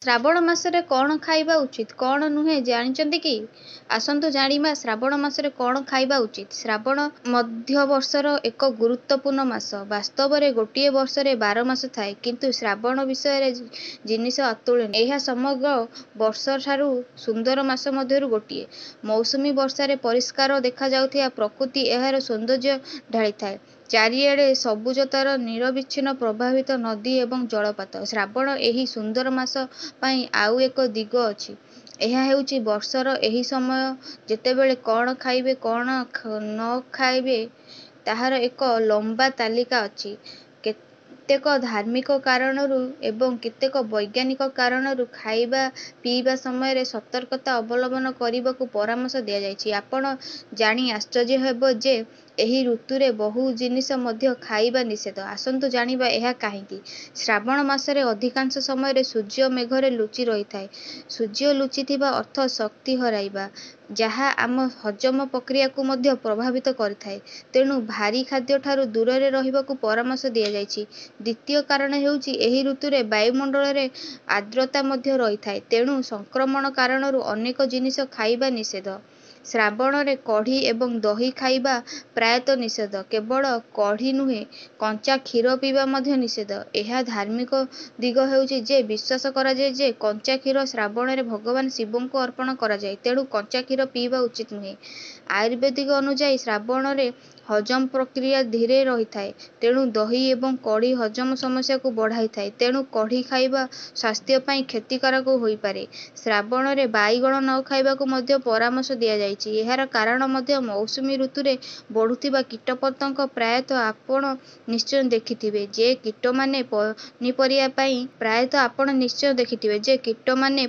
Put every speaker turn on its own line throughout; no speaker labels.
ଶ୍ରାବଣ ମାସରେ କ'ଣ ଖାଇବା ଉଚିତ କ'ଣ ନୁହେଁ ଜାଣିଛନ୍ତି କି? ଆସନ୍ତୁ ଜାଣିବା ଶ୍ରାବଣ ମାସରେ କ'ଣ ଖାଇବା ଉଚିତ। ଶ୍ରାବଣ ମଧ୍ୟ ବର୍ଷର ଏକ ଗୁରୁତ୍ୱପୂର୍ଣ୍ଣ ମାସ। ବାସ୍ତବରେ ଗୋଟିଏ ବର୍ଷରେ 12 ମାସ ଥାଏ, କିନ୍ତୁ ଶ୍ରାବଣ ବିଷୟରେ ଜିନିଷ ଅତୁଳନୀୟ। ଏହା ସମଗ୍ର ବର୍ଷଠାରୁ ସୁନ୍ଦର ମାସ ମଧ୍ୟରୁ ଗୋଟିଏ। ମୌସୁମୀ ବର୍ଷାରେ ପରିଷ୍କାର ଦେଖାଯାଉଥିବା ପ୍ରକୃତି ଏହାର ସୌନ୍ଦର୍ଯ୍ୟ ଢାଳିଥାଏ। ଚାରିଆଡ଼େ ସବୁଜତାର ନିରବିଚ୍ଛିନ୍ନ ପ୍ରବାହିତ ନଦୀ ଏବଂ ଜଳପ୍ରପାତ। ଶ୍ରାବଣ ଏହି ସୁନ୍ଦର ମାସ ପାଇଁ ଆଉ ଏକ ଦିଗ ଅଛି। ଏହା ହେଉଛି ବର୍ଷର ଏହି ସମୟ ଯେତେବେଳେ କ'ଣ ଖାଇବେ କ'ଣ ନ ଖାଇବେ ତାହାର ଏକ ଲମ୍ବା ତାଲିକା ଅଛି। କେତେକ ଧାର୍ମିକ କାରଣରୁ ଏବଂ କେତେକ ବୈଜ୍ଞାନିକ କାରଣରୁ ଖାଇବା ପିଇବା ସମୟରେ ସତର୍କତା ଅବଲମ୍ବନ କରିବାକୁ ପରାମର୍ଶ ଦିଆଯାଇଛି। ଆପଣ ଜାଣି ଆଶ୍ଚର୍ଯ୍ୟ ହେବେ ଯେ ଏହି ଋତୁରେ ବହୁ ଜିନିଷ ମଧ୍ୟ ଖାଇବା ନିଷେଧ। ଆସନ୍ତୁ ଜାଣିବା ଏହା କାହିଁକି। ଶ୍ରାବଣ ମାସରେ ଅଧିକାଂଶ ସମୟରେ ସୂର୍ଯ୍ୟ ମେଘରେ ଲୁଚି ରହିଥାଏ। ସୂର୍ଯ୍ୟ ଲୁଚିଥିବା ଅର୍ଥ ଶକ୍ତି ହରାଇବା, ଯାହା ଆମ ହଜମ ପ୍ରକ୍ରିୟାକୁ ମଧ୍ୟ ପ୍ରଭାବିତ କରିଥାଏ। ତେଣୁ ଭାରୀ ଖାଦ୍ୟଠାରୁ ଦୂରରେ ରହିବାକୁ ପରାମର୍ଶ ଦିଆଯାଇଛି। ଦ୍ୱିତୀୟ କାରଣ ହେଉଛି ଏହି ଋତୁରେ ବାୟୁମଣ୍ଡଳରେ ଆର୍ଦ୍ରତା ମଧ୍ୟ ରହିଥାଏ, ତେଣୁ ସଂକ୍ରମଣ କାରଣରୁ ଅନେକ ଜିନିଷ ଖାଇବା ନିଷେଧ। ଶ୍ରାବଣରେ କଢ଼ି ଏବଂ ଦହି ଖାଇବା ପ୍ରାୟତଃ ନିଷେଧ। କେବଳ କଢ଼ି ନୁହେଁ, କଞ୍ଚା କ୍ଷୀର ପିଇବା ମଧ୍ୟ ନିଷେଧ। ଏହା ଧାର୍ମିକ ଦିଗ ହେଉଛି ଯେ ବିଶ୍ୱାସ କରାଯାଏ ଯେ କଞ୍ଚା କ୍ଷୀର ଶ୍ରାବଣରେ ଭଗବାନ ଶିବଙ୍କୁ ଅର୍ପଣ କରାଯାଏ, ତେଣୁ କଞ୍ଚା କ୍ଷୀର ପିଇବା ଉଚିତ ନୁହେଁ। ଆୟୁର୍ବେଦିକ ଅନୁଯାୟୀ ଶ୍ରାବଣରେ ହଜମ ପ୍ରକ୍ରିୟା ଧୀରେ ରହିଥାଏ, ତେଣୁ ଦହି ଏବଂ କଢ଼ି ହଜମ ସମସ୍ୟାକୁ ବଢ଼ାଇଥାଏ, ତେଣୁ କଢ଼ି ଖାଇବା ସ୍ୱାସ୍ଥ୍ୟ ପାଇଁ କ୍ଷତିକାରକ ହୋଇପାରେ। ଶ୍ରାବଣରେ ବାଇଗଣ ନ ଖାଇବାକୁ ମଧ୍ୟ ପରାମର୍ଶ ଦିଆଯାଇଛି। ଏହାର କାରଣ ମଧ୍ୟ ମୌସୁମୀ ଋତୁରେ ବଢୁଥିବା କୀଟପତଙ୍ଗ। ପ୍ରାୟତଃ ଆପଣ ନିଶ୍ଚୟ ଦେଖିଥିବେ ଯେ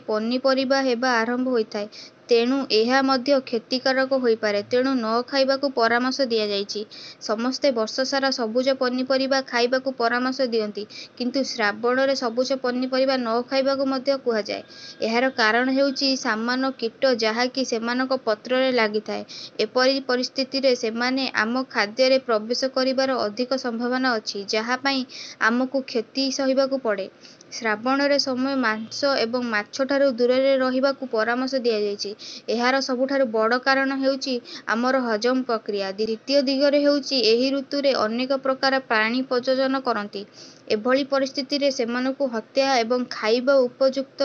ପନିପରିବା ହେବା ଆରମ୍ଭ ହୋଇଥାଏ, ତେଣୁ ଏହା ମଧ୍ୟ କ୍ଷତିକାରକ ହୋଇପାରେ, ତେଣୁ ନ ଖାଇବାକୁ ପରାମର୍ଶ ଦିଆଯାଇଛି। ସମସ୍ତେ ବର୍ଷସାରା ସବୁଜ ପନିପରିବା ଖାଇବାକୁ ପରାମର୍ଶ ଦିଅନ୍ତି, କିନ୍ତୁ ଶ୍ରାବଣରେ ସବୁଜ ପନିପରିବା ନ ଖାଇବାକୁ ମଧ୍ୟ କୁହାଯାଏ। ଏହାର କାରଣ ହେଉଛି ସାମାନ୍ୟ କୀଟ ଯାହାକି ସେମାନଙ୍କ ପତ୍ରରେ ଲାଗିଥାଏ। ଏପରି ପରିସ୍ଥିତିରେ ସେମାନେ ଆମ ଖାଦ୍ୟରେ ପ୍ରବେଶ କରିବାର ଅଧିକ ସମ୍ଭାବନା ଅଛି, ଯାହା ପାଇଁ ଆମକୁ କ୍ଷତି ସହିବାକୁ ପଡ଼େ। ଶ୍ରାବଣରେ ସମୟ ମାଂସ ଏବଂ ମାଛଠାରୁ ଦୂରରେ ରହିବାକୁ ପରାମର୍ଶ ଦିଆଯାଇଛି। ଏହାର ସବୁଠାରୁ ବଡ଼ କାରଣ ହେଉଛି ଆମର ହଜମ ପ୍ରକ୍ରିୟା। ଦ୍ୱିତୀୟ ଦିଗରେ ହେଉଛି ଏହି ଋତୁରେ ଅନେକ ପ୍ରକାର ପ୍ରାଣୀ ପ୍ରଜନନ କରନ୍ତି। ଏଭଳି ପରିସ୍ଥିତିରେ ସେମାନଙ୍କୁ ହତ୍ୟା ଏବଂ ଖାଇବା ଉପଯୁକ୍ତ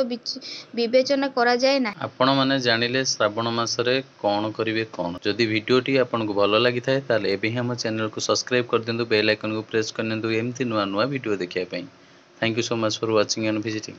ବିବେଚନା କରାଯାଏ ନାହିଁ।
ଆପଣମାନେ ଜାଣିଲେ ଶ୍ରାବଣ ମାସରେ କ'ଣ କରିବେ କ'ଣ। ଯଦି ଭିଡ଼ିଓଟି ଆପଣଙ୍କୁ ଭଲ ଲାଗିଥାଏ ତାହେଲେ ଏବେ ହିଁ ଆମ ଚ୍ୟାନେଲକୁ ସବସ୍କ୍ରାଇବ୍ କରିଦିଅନ୍ତୁ, ବେଲ୍ ଆଇକନକୁ ପ୍ରେସ୍ କରିଦିଅନ୍ତୁ ଏମିତି ନୂଆ ନୂଆ ଭିଡ଼ିଓ ଦେଖିବା ପାଇଁ। Thank you so much for watching and visiting.